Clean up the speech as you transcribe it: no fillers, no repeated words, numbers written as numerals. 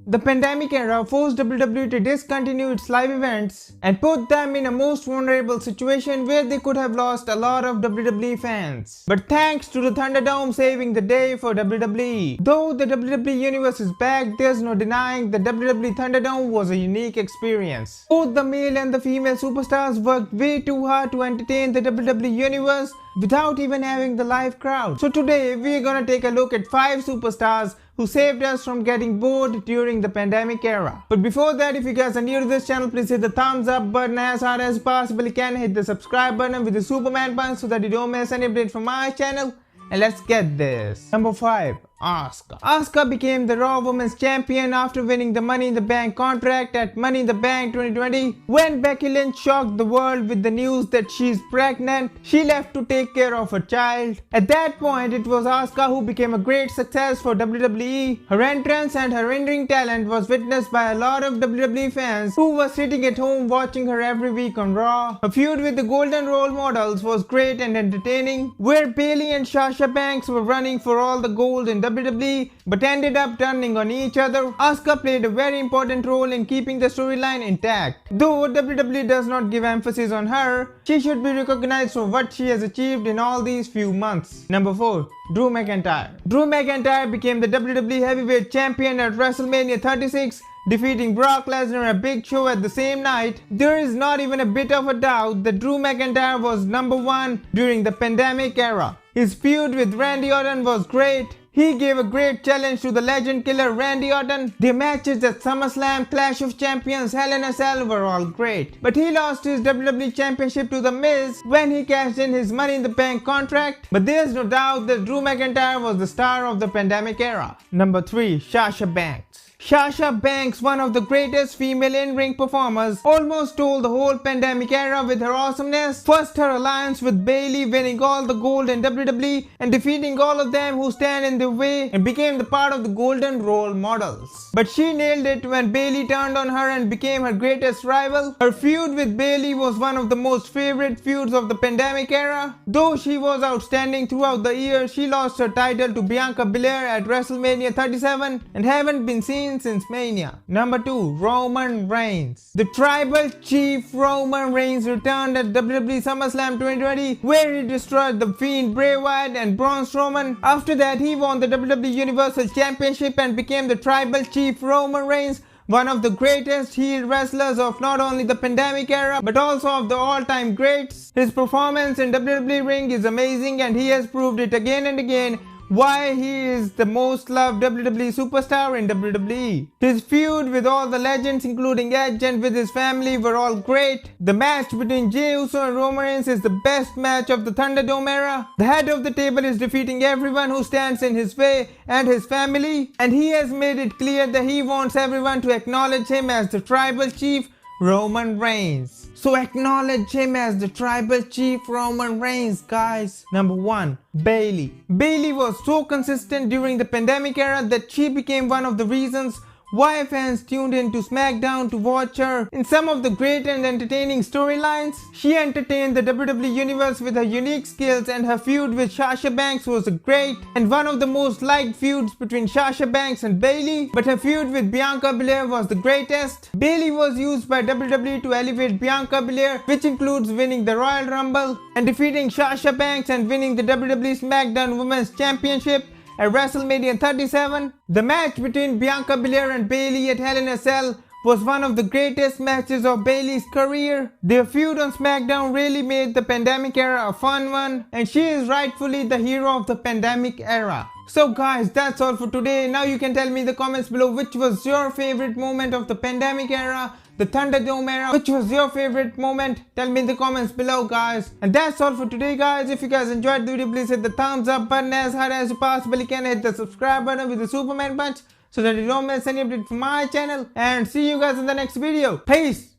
The pandemic era forced WWE to discontinue its live events and put them in a most vulnerable situation where they could have lost a lot of WWE fans. But thanks to the Thunderdome saving the day for WWE. Though the WWE Universe is back, there's no denying the WWE Thunderdome was a unique experience. Both the male and the female superstars worked way too hard to entertain the WWE Universe without even having the live crowd. So today we're gonna take a look at 5 superstars who saved us from getting bored during the pandemic era. But before that, if you guys are new to this channel, please hit the thumbs up button as hard as you possibly can. Hit the subscribe button with the Superman punch so that you don't miss any update from my channel. And let's get this. Number 5. Auska. Auska became the Raw Women's Champion after winning the Money in the Bank contract at Money in the Bank 2020. When Becky Lynch shocked the world with the news that she's pregnant, she left to take care of her child. At that point, it was Auska who became a great success for WWE. Her entrance and her in-ring talent was witnessed by a lot of WWE fans who were sitting at home watching her every week on Raw. Her feud with the Golden Role Models was great and entertaining, where Bayley and Sasha Banks were running for all the gold in WWE but ended up turning on each other. Auska played a very important role in keeping the storyline intact. Though WWE does not give emphasis on her, she should be recognized for what she has achieved in all these few months. Number 4. Drew McIntyre. Drew McIntyre became the WWE Heavyweight Champion at WrestleMania 36, defeating Brock Lesnar at a Big Show at the same night. There is not even a bit of a doubt that Drew McIntyre was number 1 during the pandemic era. His feud with Randy Orton was great. He gave a great challenge to the legend killer Randy Orton. Their matches at Summerslam, Clash of Champions, Hell in a Cell were all great. But he lost his WWE Championship to The Miz when he cashed in his Money in the Bank contract. But there's no doubt that Drew McIntyre was the star of the pandemic era. Number 3. Sasha Banks. Sasha Banks, one of the greatest female in-ring performers, almost stole the whole pandemic era with her awesomeness. First, her alliance with Bayley, winning all the gold in WWE and defeating all of them who stand in their way, and became the part of the Golden Role Models. But she nailed it when Bayley turned on her and became her greatest rival. Her feud with Bayley was one of the most favorite feuds of the pandemic era. Though she was outstanding throughout the year, she lost her title to Bianca Belair at WrestleMania 37 and haven't been seen since Mania. Number 2. Roman Reigns. The Tribal Chief Roman Reigns returned at WWE SummerSlam 2020, where he destroyed the Fiend Bray Wyatt and Braun Strowman. After that, he won the WWE Universal Championship and became the Tribal Chief Roman Reigns, one of the greatest heel wrestlers of not only the pandemic era but also of the all-time greats. His performance in WWE ring is amazing, and he has proved it again and again why he is the most loved WWE superstar in WWE. His feud with all the legends including A.S.H and with his family were all great. The match between Jey Uso and Roman Reigns is the best match of the Thunderdome era. The head of the table is defeating everyone who stands in his way and his family, and he has made it clear that he wants everyone to acknowledge him as the Tribal Chief Roman Reigns. So acknowledge him as the Tribal Chief Roman Reigns, guys. Number 1. Bayley. Bayley was so consistent during the pandemic era that she became one of the reasons why fans tuned in to SmackDown to watch her. In some of the great and entertaining storylines, she entertained the WWE Universe with her unique skills, and her feud with Sasha Banks was great and one of the most liked feuds between Sasha Banks and Bayley. But her feud with Bianca Belair was the greatest. Bayley was used by WWE to elevate Bianca Belair, which includes winning the Royal Rumble and defeating Sasha Banks and winning the WWE SmackDown Women's Championship at WrestleMania 37. The match between Bianca Belair and Bayley at Hell in a Cell was one of the greatest matches of Bayley's career. Their feud on SmackDown really made the pandemic era a fun one, and she is rightfully the hero of the pandemic era. So guys, that's all for today. Now you can tell me in the comments below which was your favorite moment of the pandemic era, the Thunderdome era. Which was your favorite moment? Tell me in the comments below, guys. And that's all for today, guys. If you guys enjoyed the video, please hit the thumbs up button as hard as you possibly can. Hit the subscribe button with the Superman punch so that you don't miss any update from my channel. And see you guys in the next video. Peace!